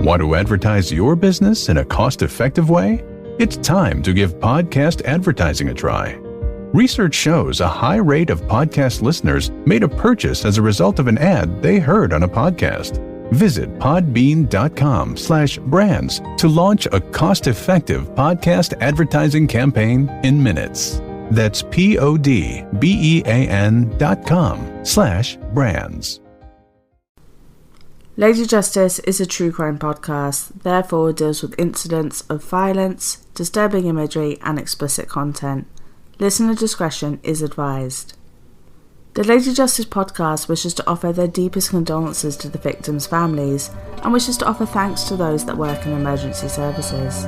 Want to advertise your business in a cost-effective way? It's time to give podcast advertising a try. Research shows a high rate of podcast listeners made a purchase as a result of an ad they heard on a podcast. Visit podbean.com/brands to launch a cost-effective podcast advertising campaign in minutes. That's podbean.com/brands. Lady Justice is a true crime podcast, therefore deals with incidents of violence, disturbing imagery and explicit content. Listener discretion is advised. The Lady Justice podcast wishes to offer their deepest condolences to the victims' families and wishes to offer thanks to those that work in emergency services.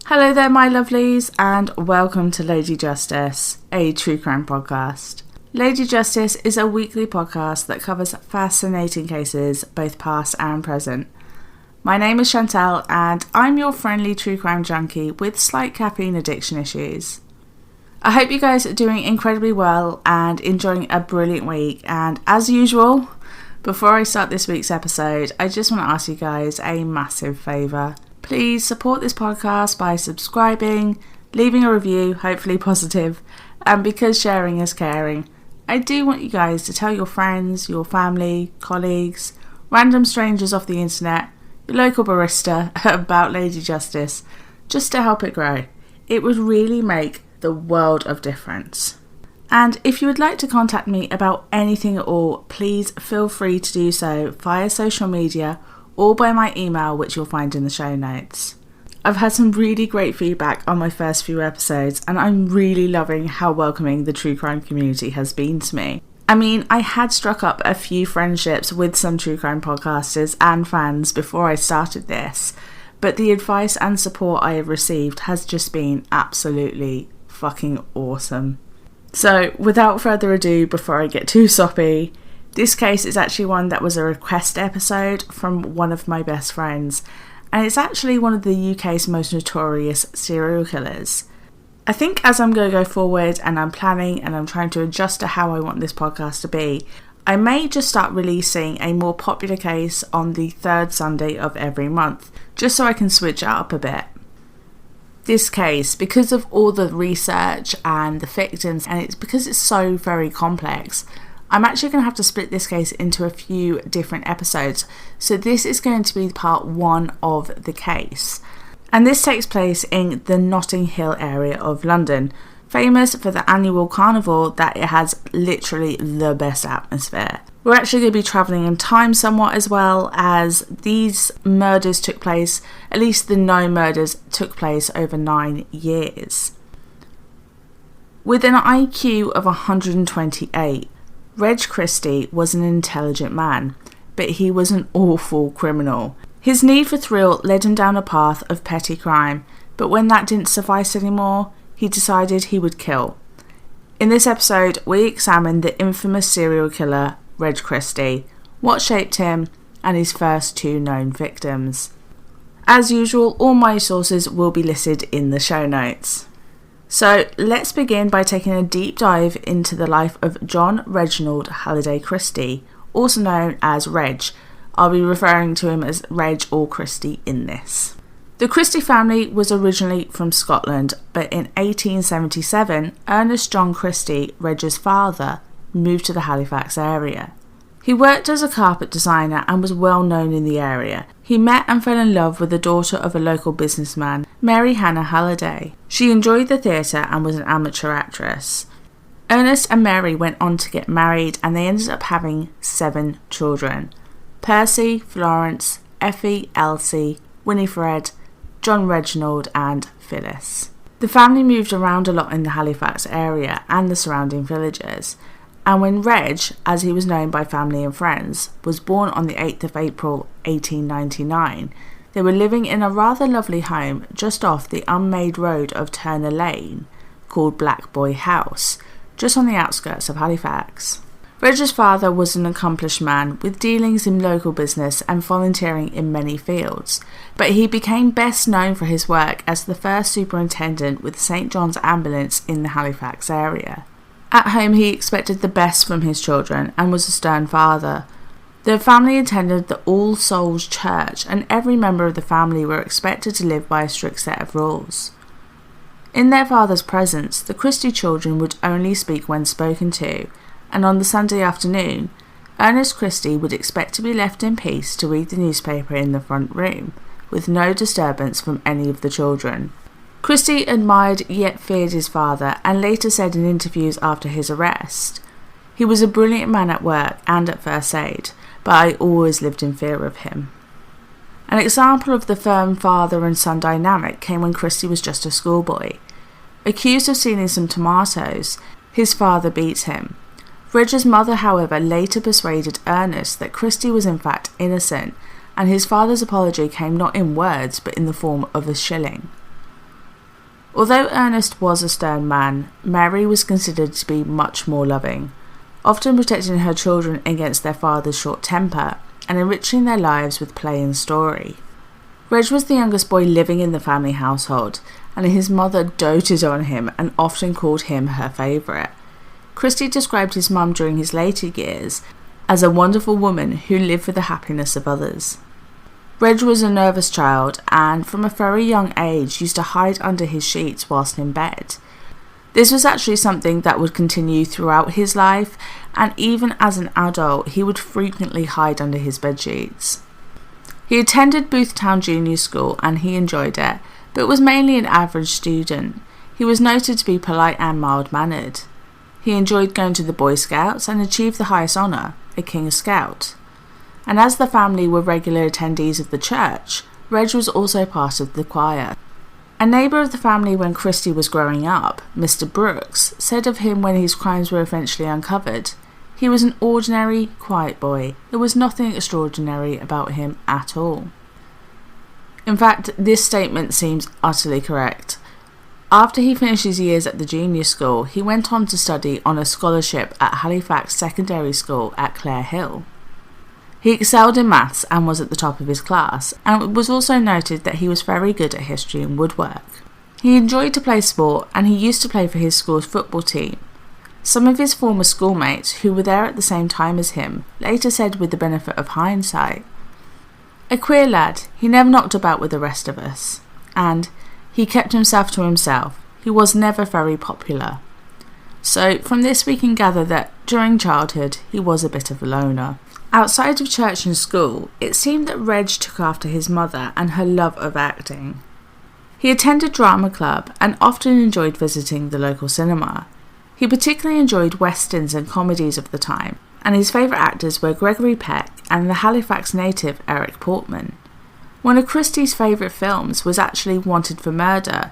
Hello there, my lovelies, and welcome to Lady Justice, a true crime podcast. Lady Justice is a weekly podcast that covers fascinating cases, both past and present. My name is Chantal, and I'm your friendly true crime junkie with slight caffeine addiction issues. I hope you guys are doing incredibly well and enjoying a brilliant week, and as usual, before I start this week's episode, I just want to ask you guys a massive favour. Please support this podcast by subscribing, leaving a review, hopefully positive, and because sharing is caring, I do want you guys to tell your friends, your family, colleagues, random strangers off the internet, your local barista about Lady Justice, just to help it grow. It would really make the world of difference. And if you would like to contact me about anything at all, please feel free to do so via social media or by my email, which you'll find in the show notes. I've had some really great feedback on my first few episodes, and I'm really loving how welcoming the true crime community has been to me. I mean, I had struck up a few friendships with some true crime podcasters and fans before I started this, but the advice and support I have received has just been absolutely fucking awesome. So, without further ado, before I get too soppy, this case is actually one that was a request episode from one of my best friends, and it's actually one of the UK's most notorious serial killers. I think as I'm going to go forward and I'm planning and I'm trying to adjust to how I want this podcast to be, I may just start releasing a more popular case on the third Sunday of every month, just so I can switch it up a bit. This case, because of all the research and the victims, and it's because it's so very complex, I'm actually going to have to split this case into a few different episodes. So this is going to be part one of the case. And this takes place in the Notting Hill area of London, famous for the annual carnival that it has literally the best atmosphere. We're actually going to be travelling in time somewhat, as well as these murders took place, at least the known murders took place over 9 years. With an IQ of 128, Reg Christie was an intelligent man, but he was an awful criminal. His need for thrill led him down a path of petty crime, but when that didn't suffice anymore, he decided he would kill. In this episode, we examine the infamous serial killer, Reg Christie, what shaped him, and his first 2 known victims. As usual, all my sources will be listed in the show notes. So let's begin by taking a deep dive into the life of John Reginald Halliday Christie, also known as Reg. I'll be referring to him as Reg or Christie in this. The Christie family was originally from Scotland, but in 1877, Ernest John Christie, Reg's father, moved to the Halifax area. He worked as a carpet designer and was well known in the area. He met and fell in love with the daughter of a local businessman, Mary Hannah Halliday. She enjoyed the theatre and was an amateur actress. Ernest and Mary went on to get married, and they ended up having 7 children: Percy, Florence, Effie, Elsie, Winifred, John Reginald and Phyllis. The family moved around a lot in the Halifax area and the surrounding villages, and when Reg, as he was known by family and friends, was born on the 8th of April 1899, they were living in a rather lovely home just off the unmade road of Turner Lane, called Black Boy House, just on the outskirts of Halifax. Reg's father was an accomplished man with dealings in local business and volunteering in many fields, but he became best known for his work as the first superintendent with St. John's Ambulance in the Halifax area. At home, he expected the best from his children and was a stern father. The family attended the All Souls Church, and every member of the family were expected to live by a strict set of rules. In their father's presence, the Christie children would only speak when spoken to, and on the Sunday afternoon, Ernest Christie would expect to be left in peace to read the newspaper in the front room, with no disturbance from any of the children. Christie admired yet feared his father, and later said in interviews after his arrest, "He was a brilliant man at work and at first aid, but I always lived in fear of him." An example of the firm father and son dynamic came when Christie was just a schoolboy. Accused of stealing some tomatoes, his father beat him. Reg's mother, however, later persuaded Ernest that Christie was in fact innocent, and his father's apology came not in words but in the form of a shilling. Although Ernest was a stern man, Mary was considered to be much more loving, often protecting her children against their father's short temper and enriching their lives with play and story. Reg was the youngest boy living in the family household, and his mother doted on him and often called him her favourite. Christie described his mum during his later years as a wonderful woman who lived for the happiness of others. Reg was a nervous child and, from a very young age, used to hide under his sheets whilst in bed. This was actually something that would continue throughout his life, and even as an adult, he would frequently hide under his bedsheets. He attended Boothtown Junior School and he enjoyed it, but was mainly an average student. He was noted to be polite and mild-mannered. He enjoyed going to the Boy Scouts and achieved the highest honour, a King Scout. And as the family were regular attendees of the church, Reg was also part of the choir. A neighbour of the family when Christie was growing up, Mr. Brooks, said of him when his crimes were eventually uncovered, "He was an ordinary, quiet boy. There was nothing extraordinary about him at all." In fact, this statement seems utterly correct. After he finished his years at the junior school, he went on to study on a scholarship at Halifax Secondary School at Clare Hill. He excelled in maths and was at the top of his class, and it was also noted that he was very good at history and woodwork. He enjoyed to play sport, and he used to play for his school's football team. Some of his former schoolmates, who were there at the same time as him, later said with the benefit of hindsight, "A queer lad, he never knocked about with the rest of us," and "he kept himself to himself, he was never very popular." So from this we can gather that during childhood he was a bit of a loner. Outside of church and school, it seemed that Reg took after his mother and her love of acting. He attended drama club and often enjoyed visiting the local cinema. He particularly enjoyed westerns and comedies of the time, and his favourite actors were Gregory Peck and the Halifax native Eric Portman. One of Christie's favourite films was actually Wanted for Murder,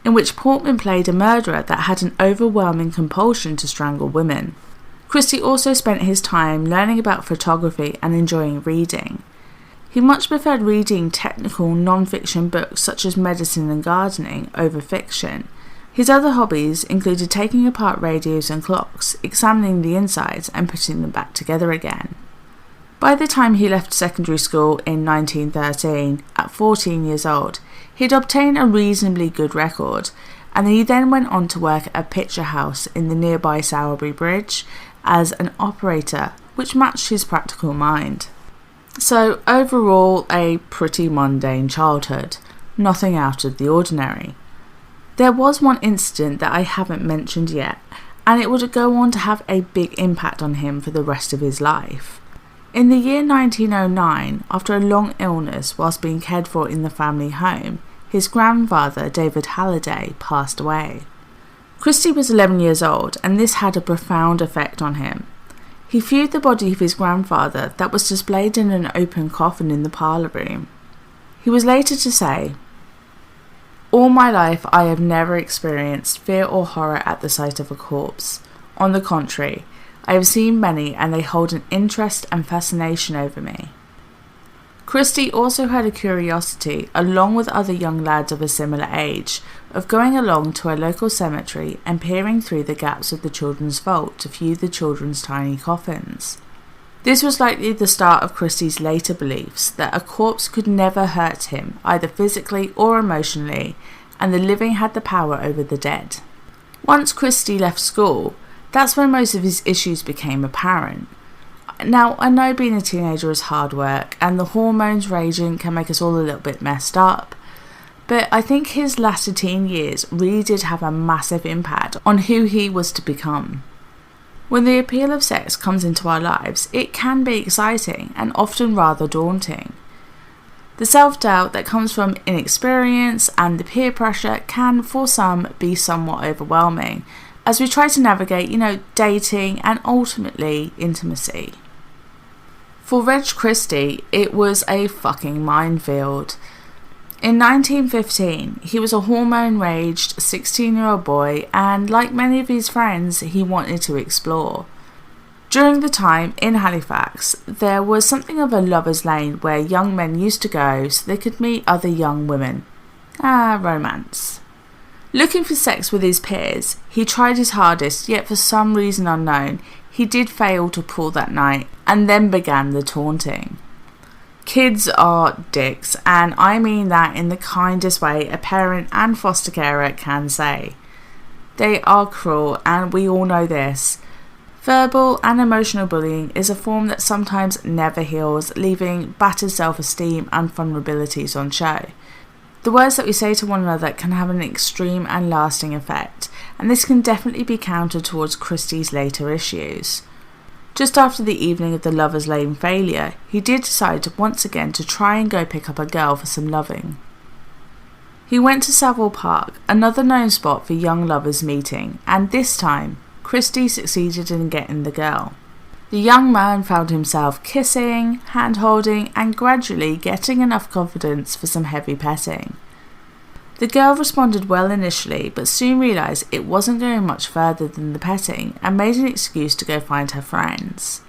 in which Portman played a murderer that had an overwhelming compulsion to strangle women. Christie also spent his time learning about photography and enjoying reading. He much preferred reading technical non-fiction books such as medicine and gardening over fiction. His other hobbies included taking apart radios and clocks, examining the insides and putting them back together again. By the time he left secondary school in 1913, at 14 years old, he'd obtained a reasonably good record, and he then went on to work at a picture house in the nearby Sowerby Bridge as an operator, which matched his practical mind. So overall, a pretty mundane childhood, nothing out of the ordinary. There was one incident that I haven't mentioned yet, and it would go on to have a big impact on him for the rest of his life. In the year 1909, after a long illness whilst being cared for in the family home, his grandfather, David Halliday, passed away. Christie was 11 years old, and this had a profound effect on him. He viewed the body of his grandfather that was displayed in an open coffin in the parlour room. He was later to say, "All my life I have never experienced fear or horror at the sight of a corpse. On the contrary, I have seen many and they hold an interest and fascination over me." Christie also had a curiosity, along with other young lads of a similar age, of going along to a local cemetery and peering through the gaps of the children's vault to view the children's tiny coffins. This was likely the start of Christie's later beliefs that a corpse could never hurt him, either physically or emotionally, and the living had the power over the dead. Once Christie left school, that's when most of his issues became apparent. Now, I know being a teenager is hard work, and the hormones raging can make us all a little bit messed up, but I think his latter teen years really did have a massive impact on who he was to become. When the appeal of sex comes into our lives, it can be exciting and often rather daunting. The self-doubt that comes from inexperience and the peer pressure can, for some, be somewhat overwhelming as we try to navigate, dating and ultimately intimacy. For Reg Christie, it was a fucking minefield. In 1915, he was a hormone-raged 16-year-old boy, and like many of his friends, he wanted to explore. During the time in Halifax, there was something of a lover's lane where young men used to go so they could meet other young women. Romance. Looking for sex with his peers, he tried his hardest, yet for some reason unknown, he did fail to pull that night, and then began the taunting. Kids are dicks, and I mean that in the kindest way a parent and foster carer can say. They are cruel, and we all know this. Verbal and emotional bullying is a form that sometimes never heals, leaving battered self-esteem and vulnerabilities on show. The words that we say to one another can have an extreme and lasting effect, and this can definitely be counted towards Christie's later issues. Just after the evening of the Lover's Lane failure, he did decide once again to try and go pick up a girl for some loving. He went to Savile Park, another known spot for young lovers meeting, and this time, Christie succeeded in getting the girl. The young man found himself kissing, hand-holding, and gradually getting enough confidence for some heavy petting. The girl responded well initially, but soon realised it wasn't going much further than the petting and made an excuse to go find her friends.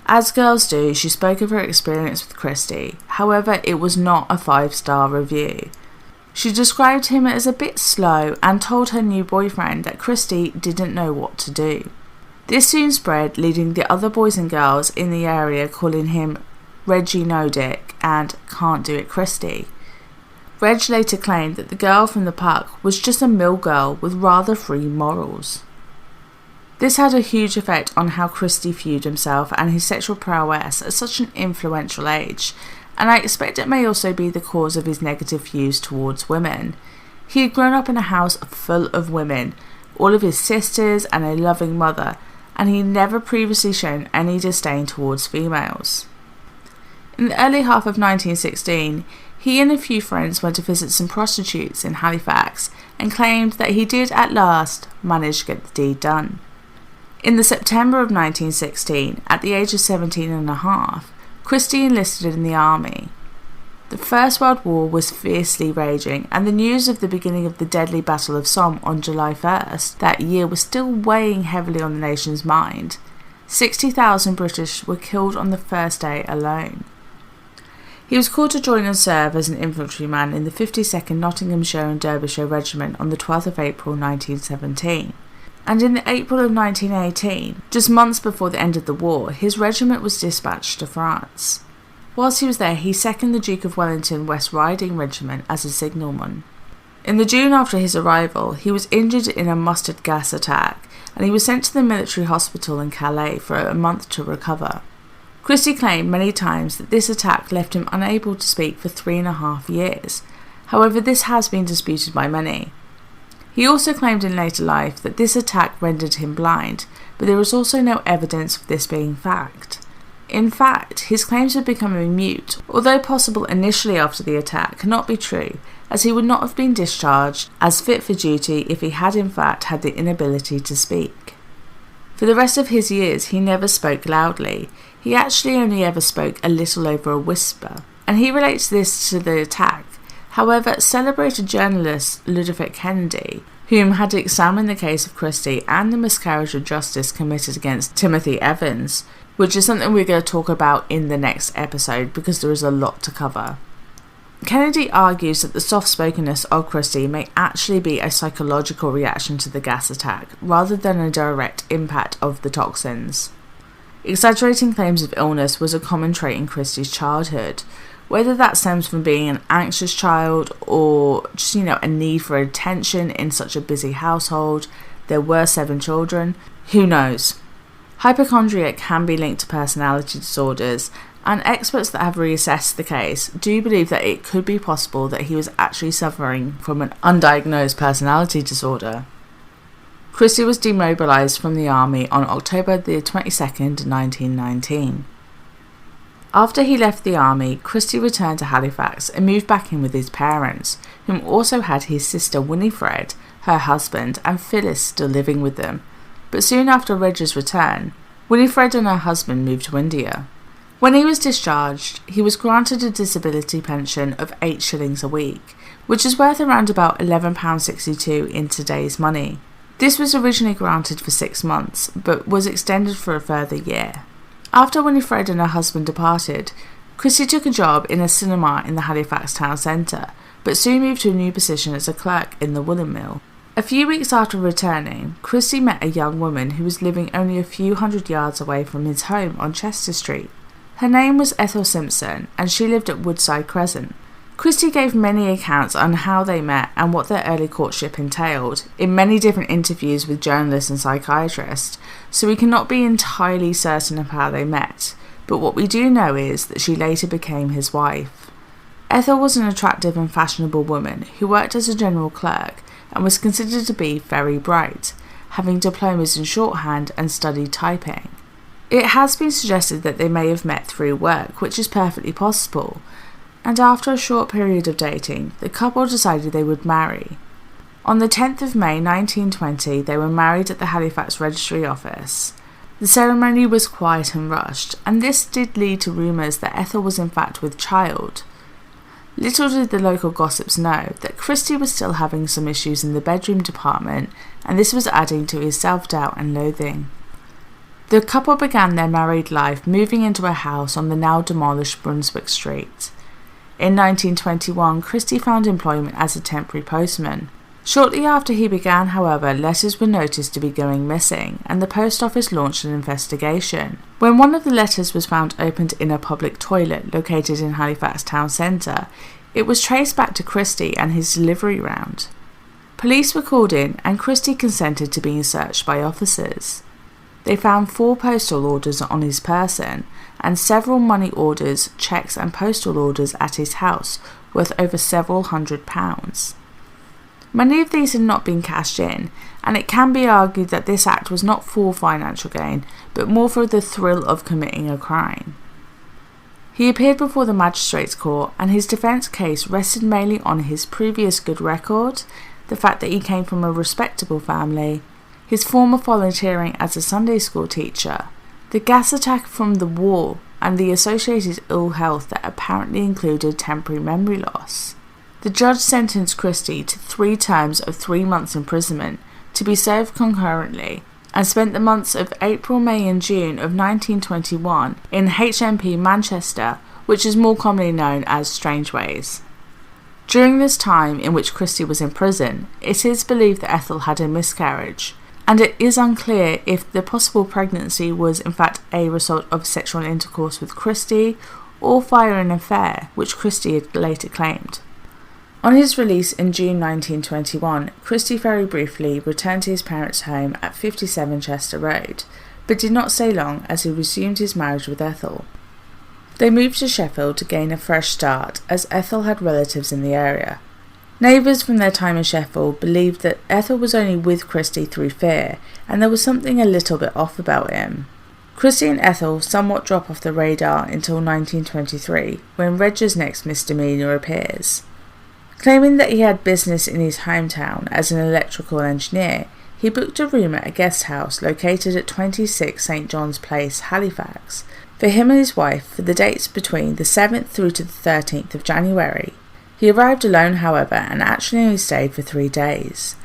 As girls do, she spoke of her experience with Christie, however it was not a 5-star review. She described him as a bit slow and told her new boyfriend that Christie didn't know what to do. This soon spread, leading the other boys and girls in the area calling him Reggie No Dick and Can't Do It Christie. Reg later claimed that the girl from the park was just a mill girl with rather free morals. This had a huge effect on how Christie viewed himself and his sexual prowess at such an influential age, and I expect it may also be the cause of his negative views towards women. He had grown up in a house full of women, all of his sisters and a loving mother, and he never previously shown any disdain towards females. In the early half of 1916, he and a few friends went to visit some prostitutes in Halifax and claimed that he did at last manage to get the deed done. In the September of 1916, at the age of 17 and a half, Christie enlisted in the army. The First World War was fiercely raging, and the news of the beginning of the deadly Battle of Somme on July 1st that year was still weighing heavily on the nation's mind. 60,000 British were killed on the first day alone. He was called to join and serve as an infantryman in the 52nd Nottinghamshire and Derbyshire Regiment on the 12th of April 1917. And in the April of 1918, just months before the end of the war, his regiment was dispatched to France. Whilst he was there, he seconded the Duke of Wellington West Riding Regiment as a signalman. In the June after his arrival, he was injured in a mustard gas attack, and he was sent to the military hospital in Calais for a month to recover. Christie claimed many times that this attack left him unable to speak for 3.5 years. However, this has been disputed by many. He also claimed in later life that this attack rendered him blind, but there is also no evidence of this being fact. In fact, his claims of becoming mute, although possible initially after the attack, cannot be true, as he would not have been discharged as fit for duty if he had in fact had the inability to speak. For the rest of his years, he never spoke loudly. He actually only ever spoke a little over a whisper, and he relates this to the attack. However, celebrated journalist Ludovic Kennedy, whom had to examine the case of Christie and the miscarriage of justice committed against Timothy Evans, which is something we're going to talk about in the next episode because there is a lot to cover. Kennedy argues that the soft-spokenness of Christie may actually be a psychological reaction to the gas attack rather than a direct impact of the toxins. Exaggerating claims of illness was a common trait in Christie's childhood, whether that stems from being an anxious child or just, a need for attention in such a busy household. There were 7 children, who knows? Hypochondria can be linked to personality disorders, and experts that have reassessed the case do believe that it could be possible that he was actually suffering from an undiagnosed personality disorder. Christie was demobilised from the army on October the 22nd, 1919. After he left the army, Christie returned to Halifax and moved back in with his parents, whom also had his sister Winifred, her husband, and Phyllis still living with them. But soon after Reg's return, Winifred and her husband moved to India. When he was discharged, he was granted a disability pension of 8 shillings a week, which is worth around about £11.62 in today's money. This was originally granted for 6 months, but was extended for a further year. After Winifred and her husband departed, Christie took a job in a cinema in the Halifax town centre, but soon moved to a new position as a clerk in the woolen mill. A few weeks after returning, Christie met a young woman who was living only a few hundred yards away from his home on Chester Street. Her name was Ethel Simpson, and she lived at Woodside Crescent. Christie gave many accounts on how they met and what their early courtship entailed, in many different interviews with journalists and psychiatrists, so we cannot be entirely certain of how they met, but what we do know is that she later became his wife. Ethel was an attractive and fashionable woman who worked as a general clerk and was considered to be very bright, having diplomas in shorthand and studied typing. It has been suggested that they may have met through work, which is perfectly possible, and after a short period of dating, the couple decided they would marry. On the 10th of May 1920, they were married at the Halifax Registry Office. The ceremony was quiet and rushed, and this did lead to rumours that Ethel was in fact with child. Little did the local gossips know that Christie was still having some issues in the bedroom department, and this was adding to his self-doubt and loathing. The couple began their married life moving into a house on the now demolished Brunswick Street. In 1921, Christie found employment as a temporary postman. Shortly after he began, however, letters were noticed to be going missing, and the post office launched an investigation. When one of the letters was found opened in a public toilet located in Halifax town centre, it was traced back to Christie and his delivery round. Police were called in, and Christie consented to being searched by officers. They found 4 postal orders on his person, and several money orders, cheques and postal orders at his house, worth over several £100s. Many of these had not been cashed in, and it can be argued that this act was not for financial gain, but more for the thrill of committing a crime. He appeared before the magistrates' court, and his defence case rested mainly on his previous good record, the fact that he came from a respectable family, his former volunteering as a Sunday school teacher, the gas attack from the war, and the associated ill health that apparently included temporary memory loss. The judge sentenced Christie to 3 terms of 3 months imprisonment to be served concurrently, and spent the months of April, May and June of 1921 in HMP Manchester, which is more commonly known as Strangeways. During this time in which Christie was in prison, it is believed that Ethel had a miscarriage, and it is unclear if the possible pregnancy was in fact a result of sexual intercourse with Christie or via an affair, which Christie had later claimed. On his release in June 1921, Christie very briefly returned to his parents' home at 57 Chester Road, but did not stay long as he resumed his marriage with Ethel. They moved to Sheffield to gain a fresh start, as Ethel had relatives in the area. Neighbours from their time in Sheffield believed that Ethel was only with Christie through fear, and there was something a little bit off about him. Christie and Ethel somewhat drop off the radar until 1923, when Reg's next misdemeanour appears. Claiming that he had business in his hometown as an electrical engineer, he booked a room at a guest house located at 26 St John's Place, Halifax, for him and his wife for the dates between the 7th through to the 13th of January. He arrived alone, however, and actually only stayed for 3 days.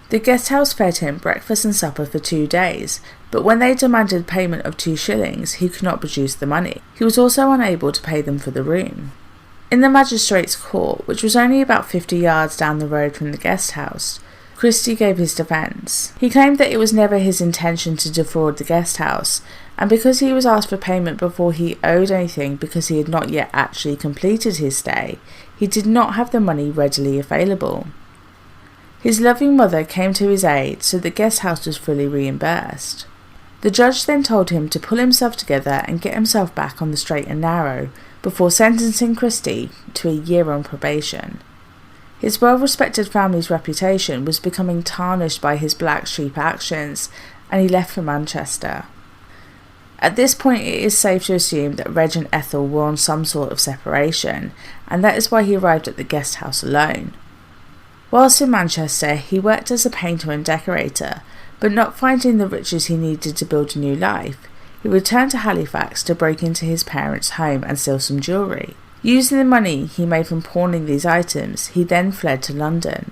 The guest house fed him breakfast and supper for 2 days, but when they demanded payment of 2 shillings, he could not produce the money. He was also unable to pay them for the room. In the magistrate's court, which was only about 50 yards down the road from the guest house, Christie gave his defence. He claimed that it was never his intention to defraud the guest house, and because he was asked for payment before he owed anything because he had not yet actually completed his stay, he did not have the money readily available. His loving mother came to his aid, so the guest house was fully reimbursed. The judge then told him to pull himself together and get himself back on the straight and narrow before sentencing Christie to a year on probation. His well-respected family's reputation was becoming tarnished by his black sheep actions, and he left for Manchester. At this point, it is safe to assume that Reg and Ethel were on some sort of separation, and that is why he arrived at the guest house alone. Whilst in Manchester, he worked as a painter and decorator, but not finding the riches he needed to build a new life, he returned to Halifax to break into his parents' home and steal some jewellery. Using the money he made from pawning these items, he then fled to London.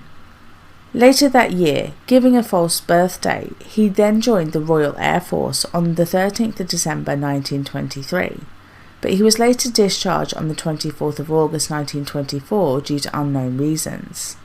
Later that year, giving a false birth date, he then joined the Royal Air Force on the 13th of December 1923, but he was later discharged on the 24th of August 1924 due to unknown reasons.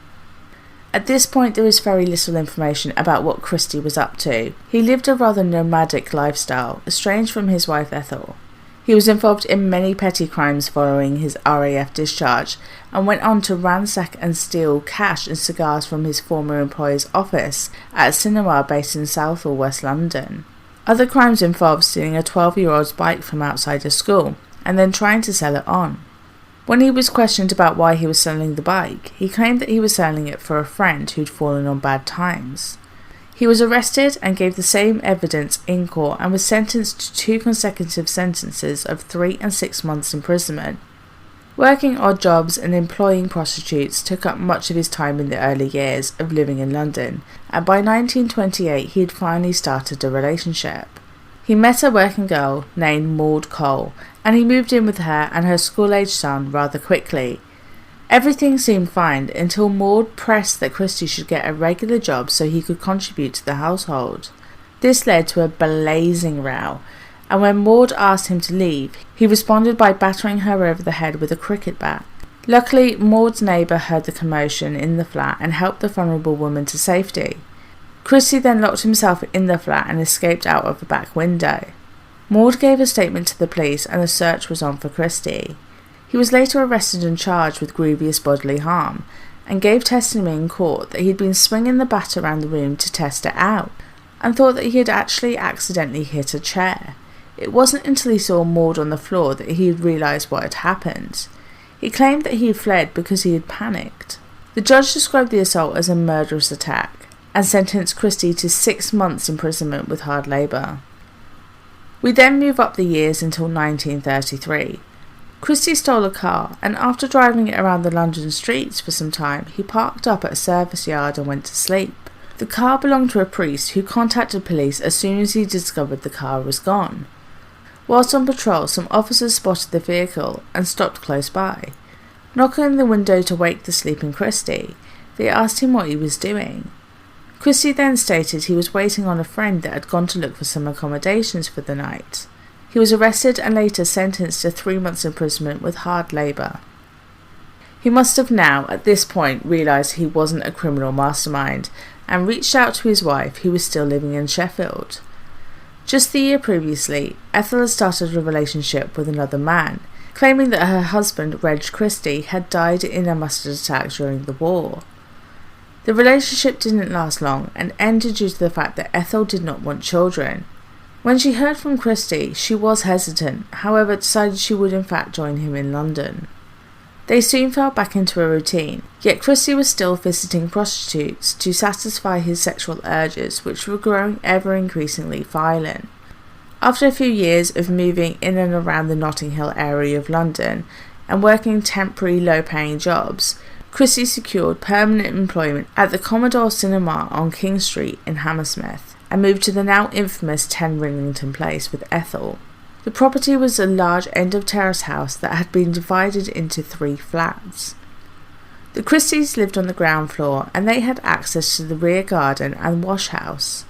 At this point, there is very little information about what Christie was up to. He lived a rather nomadic lifestyle, estranged from his wife Ethel. He was involved in many petty crimes following his RAF discharge, and went on to ransack and steal cash and cigars from his former employer's office at a cinema based in South or West London. Other crimes involved stealing a 12-year-old's bike from outside a school, and then trying to sell it on. When he was questioned about why he was selling the bike, he claimed that he was selling it for a friend who'd fallen on bad times. He was arrested and gave the same evidence in court and was sentenced to 2 consecutive sentences of 3 and 6 months imprisonment. Working odd jobs and employing prostitutes took up much of his time in the early years of living in London, and by 1928 he had finally started a relationship. He met a working girl named Maud Cole, and he moved in with her and her school-aged son rather quickly. Everything seemed fine until Maud pressed that Christie should get a regular job so he could contribute to the household. This led to a blazing row, and when Maud asked him to leave, he responded by battering her over the head with a cricket bat. Luckily, Maud's neighbour heard the commotion in the flat and helped the vulnerable woman to safety. Christie then locked himself in the flat and escaped out of the back window. Maud gave a statement to the police and a search was on for Christie. He was later arrested and charged with grievous bodily harm, and gave testimony in court that he had been swinging the bat around the room to test it out, and thought that he had actually accidentally hit a chair. It wasn't until he saw Maud on the floor that he had realised what had happened. He claimed that he had fled because he had panicked. The judge described the assault as a murderous attack, and sentenced Christie to 6 months imprisonment with hard labour. We then move up the years until 1933. Christie stole a car, and after driving it around the London streets for some time, he parked up at a service yard and went to sleep. The car belonged to a priest who contacted police as soon as he discovered the car was gone. Whilst on patrol, some officers spotted the vehicle and stopped close by. Knocking on the window to wake the sleeping Christie, they asked him what he was doing. Christie then stated he was waiting on a friend that had gone to look for some accommodations for the night. He was arrested and later sentenced to 3 months imprisonment with hard labour. He must have now, at this point, realised he wasn't a criminal mastermind, and reached out to his wife, who was still living in Sheffield. Just the year previously, Ethel had started a relationship with another man, claiming that her husband, Reg Christie, had died in a mustard attack during the war. The relationship didn't last long and ended due to the fact that Ethel did not want children. When she heard from Christie, she was hesitant, however decided she would in fact join him in London. They soon fell back into a routine, yet Christie was still visiting prostitutes to satisfy his sexual urges, which were growing ever increasingly violent. After a few years of moving in and around the Notting Hill area of London and working temporary low-paying jobs, Christie secured permanent employment at the Commodore Cinema on King Street in Hammersmith, and moved to the now infamous 10 Ringlington Place with Ethel. The property was a large end-of-terrace house that had been divided into 3 flats. The The Christies lived on the ground floor and they had access to the rear garden and wash house.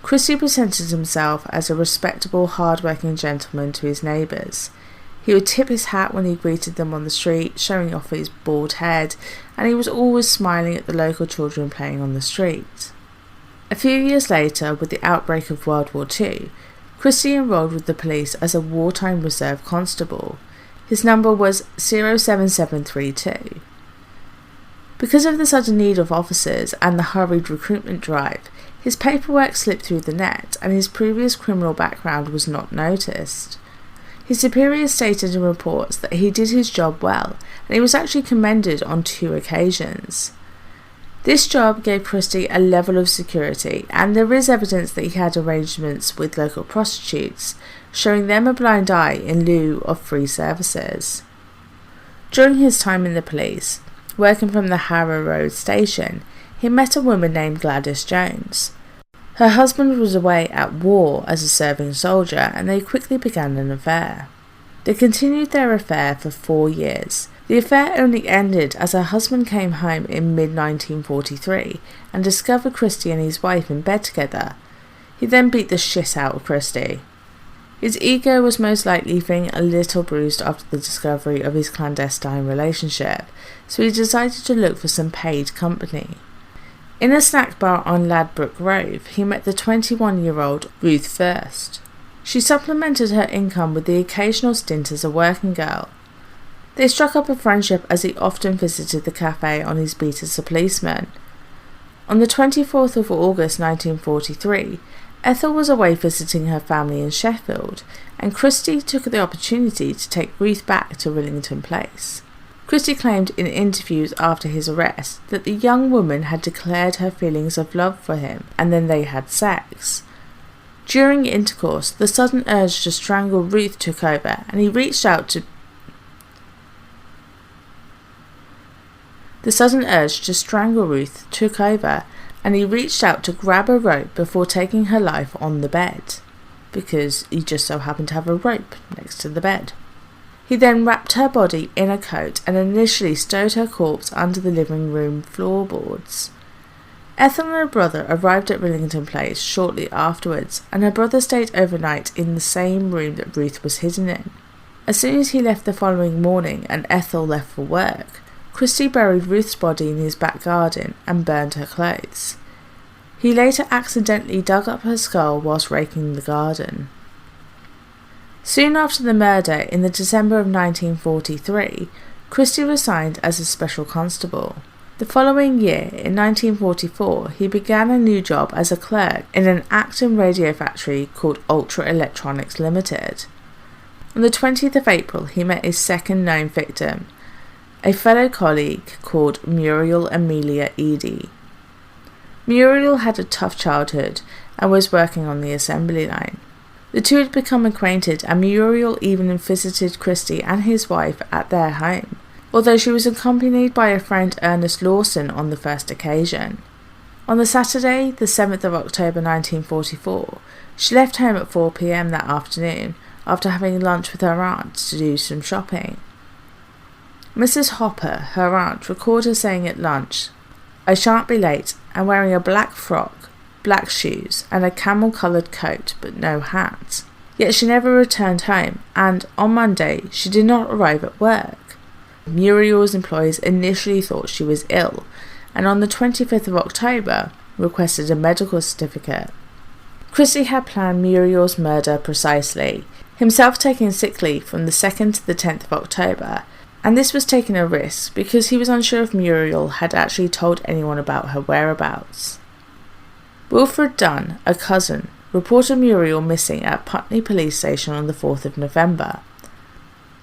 Christie presented himself as a respectable, hard-working gentleman to his neighbours. He would tip his hat when he greeted them on the street, showing off his bald head, and he was always smiling at the local children playing on the street. A few years later, with the outbreak of World War II, Christie enrolled with the police as a wartime reserve constable. His number was 07732. Because of the sudden need of officers and the hurried recruitment drive, his paperwork slipped through the net and his previous criminal background was not noticed. His superiors stated in reports that he did his job well, and he was actually commended on 2 occasions. This job gave Christie a level of security, and there is evidence that he had arrangements with local prostitutes, showing them a blind eye in lieu of free services. During his time in the police, working from the Harrow Road station, he met a woman named Gladys Jones. Her husband was away at war as a serving soldier, and they quickly began an affair. They continued their affair for 4 years. The affair only ended as her husband came home in mid-1943 and discovered Christie and his wife in bed together. He then beat the shit out of Christie. His ego was most likely feeling a little bruised after the discovery of his clandestine relationship, so he decided to look for some paid company. In a snack bar on Ladbroke Grove, he met the 21-year-old Ruth First. She supplemented her income with the occasional stint as a working girl. They struck up a friendship as he often visited the cafe on his beat as a policeman. On the 24th of August 1943, Ethel was away visiting her family in Sheffield, and Christie took the opportunity to take Ruth back to Rillington Place. Christie claimed in interviews after his arrest that the young woman had declared her feelings of love for him, and then they had sex. During intercourse, the sudden urge to strangle Ruth took over, and he reached out to grab a rope before taking her life on the bed, because he just so happened to have a rope next to the bed. He then wrapped her body in a coat and initially stowed her corpse under the living room floorboards. Ethel and her brother arrived at Rillington Place shortly afterwards, and her brother stayed overnight in the same room that Ruth was hidden in. As soon as he left the following morning and Ethel left for work, Christie buried Ruth's body in his back garden and burned her clothes. He later accidentally dug up her skull whilst raking the garden. Soon after the murder, in the December of 1943, Christie was signed as a special constable. The following year, in 1944, he began a new job as a clerk in an Acton radio factory called Ultra Electronics Limited. On the 20th of April, he met his second known victim, a fellow colleague called Muriel Amelia Eady. Muriel had a tough childhood and was working on the assembly line. The two had become acquainted, and Muriel even visited Christie and his wife at their home, although she was accompanied by a friend, Ernest Lawson, on the first occasion. On the Saturday, the 7th of October 1944, she left home at 4 p.m. that afternoon after having lunch with her aunt to do some shopping. Mrs. Hopper, her aunt, recorded her saying at lunch, "I shan't be late," and wearing a black frock, black shoes, and a camel-coloured coat, but no hat. Yet she never returned home, and on Monday she did not arrive at work. Muriel's employers initially thought she was ill, and on the 25th of October requested a medical certificate. Christie had planned Muriel's murder precisely, himself taking sick leave from the 2nd to the 10th of October, and this was taking a risk because he was unsure if Muriel had actually told anyone about her whereabouts. Wilfred Dunn, a cousin, reported Muriel missing at Putney Police Station on the 4th of November,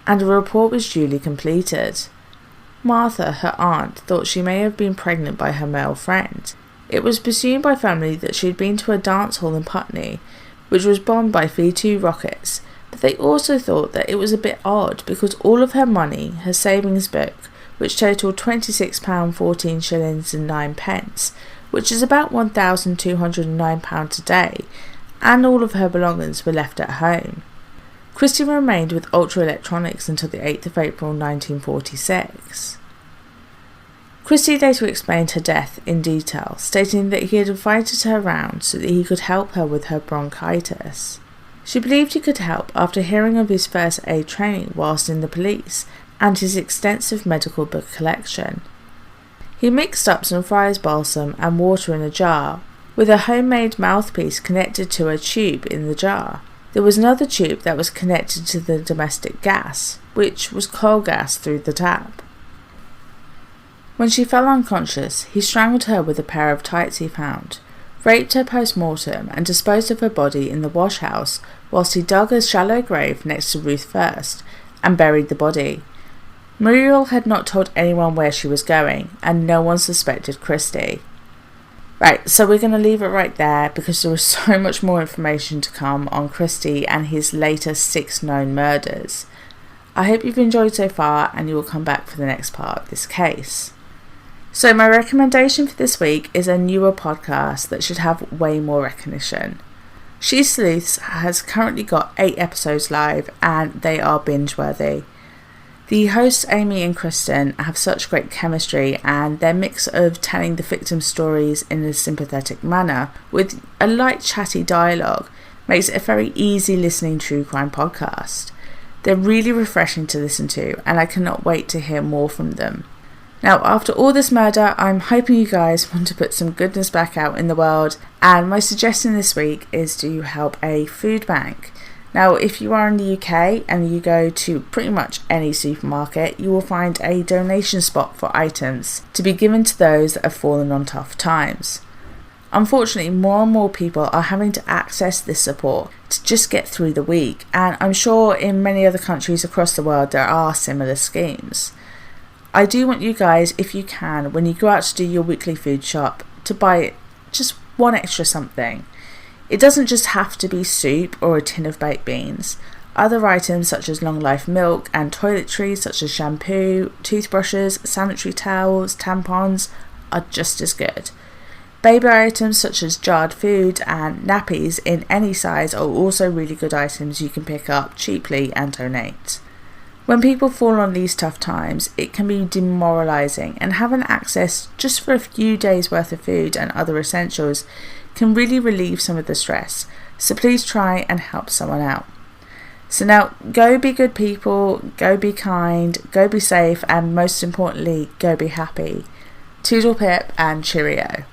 and a report was duly completed. Martha, her aunt, thought she may have been pregnant by her male friend. It was presumed by family that she had been to a dance hall in Putney, which was bombed by V2 rockets, but they also thought that it was a bit odd because all of her money, her savings book, which totalled £26, 14 shillings and 9 pence, which is about £1,209 today, and all of her belongings were left at home. Christie remained with Ultra Electronics until the 8th of April 1946. Christie later explained her death in detail, stating that he had invited her round so that he could help her with her bronchitis. She believed he could help after hearing of his first aid training whilst in the police and his extensive medical book collection. He mixed up some friar's balsam and water in a jar, with a homemade mouthpiece connected to a tube in the jar. There was another tube that was connected to the domestic gas, which was coal gas through the tap. When she fell unconscious, he strangled her with a pair of tights he found, raped her post-mortem and disposed of her body in the wash house whilst he dug a shallow grave next to Ruth First and buried the body. Muriel had not told anyone where she was going, and no one suspected Christie. Right, so we're going to leave it right there because there is so much more information to come on Christie and his later 6 known murders. I hope you've enjoyed so far and you will come back for the next part of this case. So my recommendation for this week is a newer podcast that should have way more recognition. She Sleuths has currently got 8 episodes live and they are binge-worthy. The hosts Amy and Kristen have such great chemistry, and their mix of telling the victim's stories in a sympathetic manner with a light chatty dialogue makes it a very easy listening true crime podcast. They're really refreshing to listen to and I cannot wait to hear more from them. Now, after all this murder, I'm hoping you guys want to put some goodness back out in the world, and my suggestion this week is to help a food bank. Now, if you are in the UK and you go to pretty much any supermarket, you will find a donation spot for items to be given to those that have fallen on tough times. Unfortunately, more and more people are having to access this support to just get through the week, and I'm sure in many other countries across the world there are similar schemes. I do want you guys, if you can, when you go out to do your weekly food shop, to buy just one extra something. It doesn't just have to be soup or a tin of baked beans. Other items such as long life milk and toiletries such as shampoo, toothbrushes, sanitary towels, tampons are just as good. Baby items such as jarred food and nappies in any size are also really good items you can pick up cheaply and donate. When people fall on these tough times, it can be demoralising, and having access just for a few days worth of food and other essentials can really relieve some of the stress, so please try and help someone out. So now, go be good people, go be kind, go be safe, and most importantly, go be happy. Toodle pip and cheerio.